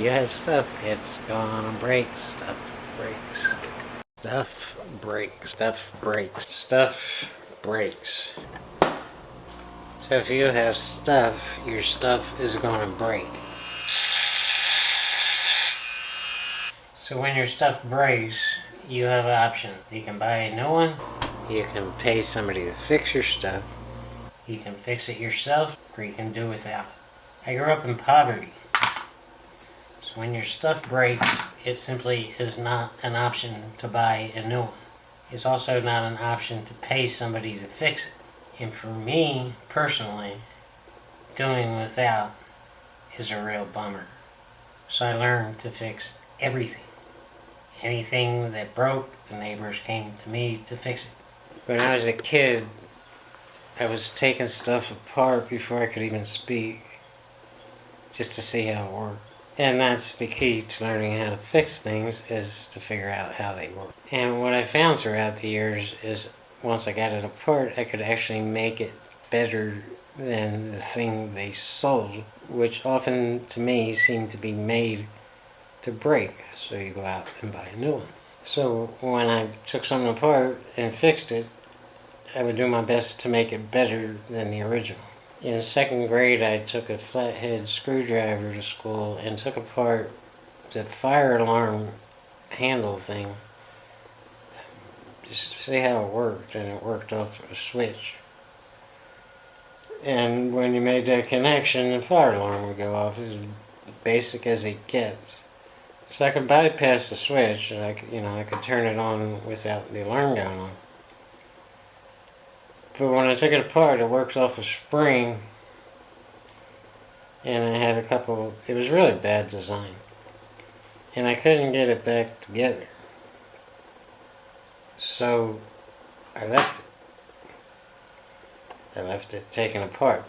you have stuff, it's gonna break. Stuff breaks. Stuff breaks. Stuff breaks. Stuff breaks. So if you have stuff, your stuff is gonna break. So when your stuff breaks, you have an option. You can buy a new one. You can pay somebody to fix your stuff. You can fix it yourself, or you can do without. I grew up in poverty. So when your stuff breaks, it simply is not an option to buy a new one. It's also not an option to pay somebody to fix it. And for me, personally, doing without is a real bummer. So I learned to fix everything. Anything that broke, the neighbors came to me to fix it. When I was a kid, I was taking stuff apart before I could even speak, just to see how it worked. And that's the key to learning how to fix things, is to figure out how they work. And what I found throughout the years is once I got it apart, I could actually make it better than the thing they sold, which often to me seemed to be made to break. So you go out and buy a new one. So when I took something apart and fixed it, I would do my best to make it better than the original. In second grade, I took a flathead screwdriver to school and took apart the fire alarm handle thing just to see how it worked, and it worked off a switch. And when you made that connection, the fire alarm would go off. As basic as it gets. So I could bypass the switch, and I could turn it on without the alarm going on. But when I took it apart, it worked off a spring, and I had it was really bad design, and I couldn't get it back together. So I left it. I left it taken apart.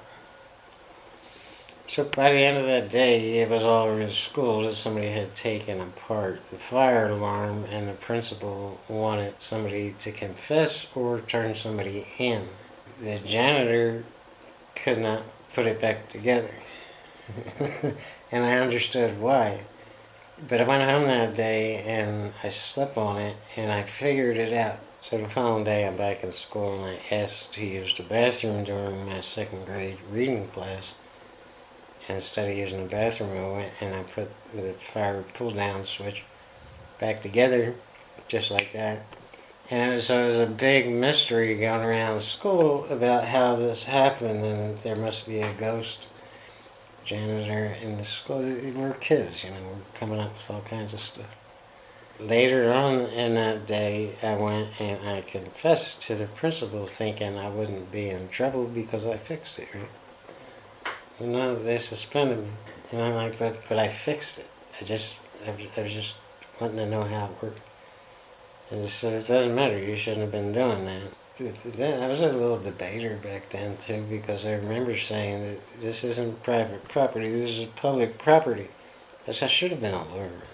So by the end of that day, it was all over the school that somebody had taken apart the fire alarm, and the principal wanted somebody to confess or turn somebody in. The janitor could not put it back together. And I understood why. But I went home that day and I slept on it and I figured it out. So the following day I'm back in school and I asked to use the bathroom during my second grade reading class. And instead of using the bathroom, I went and I put the fire pull-down switch back together, just like that. And so it was a big mystery going around school about how this happened, and there must be a ghost janitor in the school. We're kids, we're coming up with all kinds of stuff. Later on in that day, I went and I confessed to the principal, thinking I wouldn't be in trouble because I fixed it, right? And no, they suspended me. And I'm like, but I fixed it. I was just wanting to know how it worked. And they said, it doesn't matter, you shouldn't have been doing that. I was a little debater back then too, because I remember saying that this isn't private property, this is public property. Because I should have been a lawyer.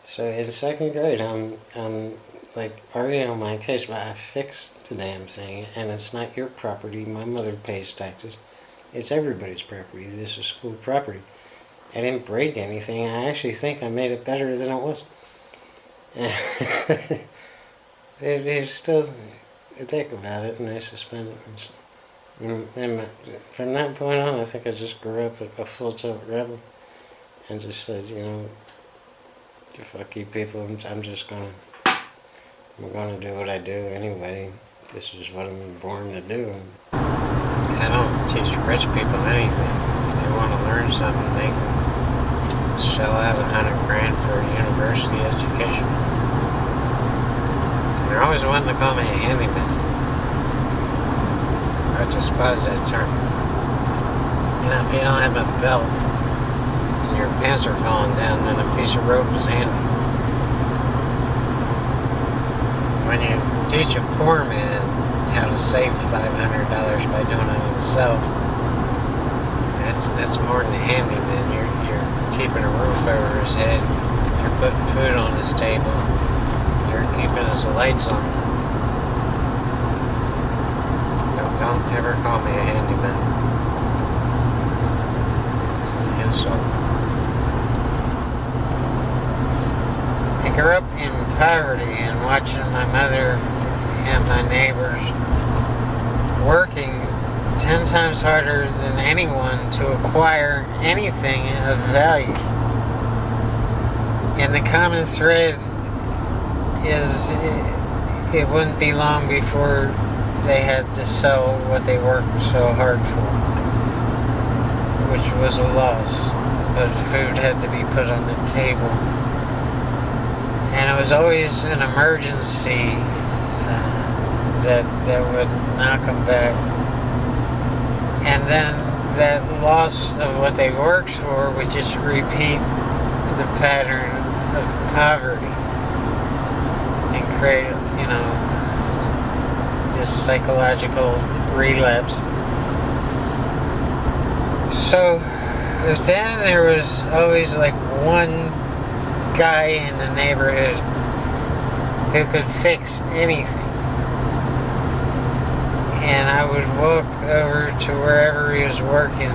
So in second grade, I'm like arguing on my case, but I fixed the damn thing, and it's not your property. My mother pays taxes. It's everybody's property. This is school property. I didn't break anything. I actually think I made it better than it was. They still think about it, and they suspended me. And from that point on, I think I just grew up a full-tilt rebel, and just said, fuck you people. I'm gonna do what I do anyway. This is what I'm born to do. I don't teach rich people anything. If they want to learn something, they can shell out $100,000 for a university education. And they're always wanting to call me a handyman. I despise that term. If you don't have a belt and your pants are falling down, then a piece of rope is handy. When you teach a poor man how to save $500 by doing it himself, that's more than a handyman. You're keeping a roof over his head, you're putting food on his table, you're keeping his lights on. Don't ever call me a handyman. It's an insult. grew up in poverty, and watching my mother and my neighbors working 10 times harder than anyone to acquire anything of value. And the common thread is it wouldn't be long before they had to sell what they worked so hard for, which was a loss. But food had to be put on the table. And it was always an emergency that would knock them back. And then that loss of what they worked for would just repeat the pattern of poverty and create, this psychological relapse. So then there was always like one guy in the neighborhood who could fix anything. And I would walk over to wherever he was working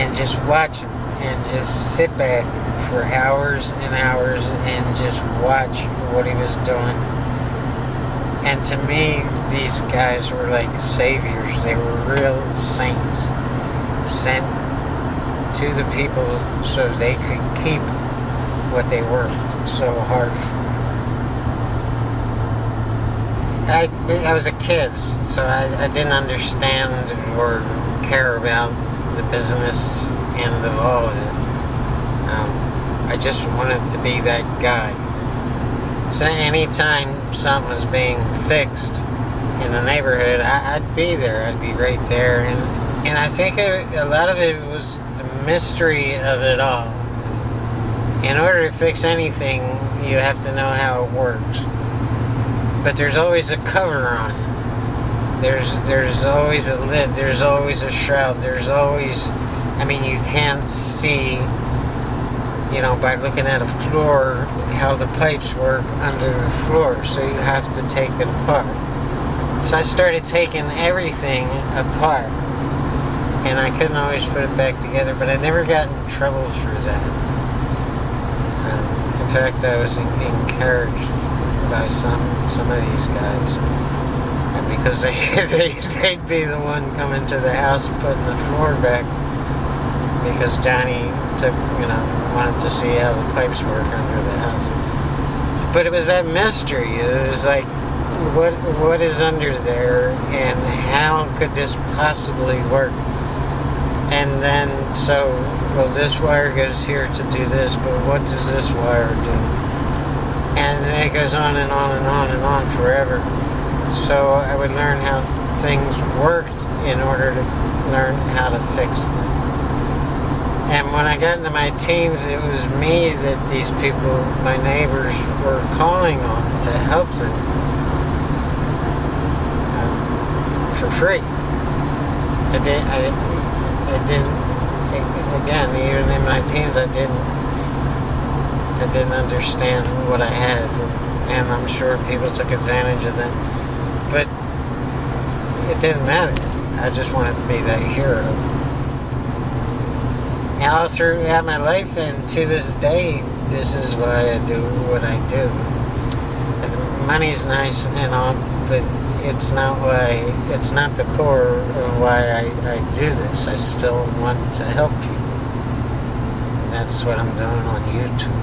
and just watch him and just sit back for hours and hours and just watch what he was doing. And to me, these guys were like saviors. They were real saints sent to the people so they could keep what they worked so hard for. I was a kid, so I didn't understand or care about the business end of all of it. I just wanted to be that guy. So anytime something was being fixed in the neighborhood, I'd be there. I'd be right there. And I think a lot of it was the mystery of it all. In order to fix anything, you have to know how it works. But there's always a cover on it. There's always a lid. There's always a shroud. There's always, you can't see, by looking at a floor, how the pipes work under the floor. So you have to take it apart. So I started taking everything apart. And I couldn't always put it back together, but I never got in trouble for that. In fact, I was encouraged by some of these guys, and because they'd be the one coming to the house putting the floor back, because Johnny wanted to see how the pipes work under the house. But it was that mystery. It was like, what is under there, and how could this possibly work? And then, this wire goes here to do this, but what does this wire do? And it goes on and on and on and on forever. So I would learn how things worked in order to learn how to fix them. And when I got into my teens, it was me that these people, my neighbors, were calling on to help them for free. I didn't, again, even in my teens, I didn't understand what I had, and I'm sure people took advantage of that, but it didn't matter. I just wanted to be that hero. And all throughout my life, and to this day, this is why I do what I do. The money's nice and all, but it's not the core of why I do this. I still want to help people. And that's what I'm doing on YouTube.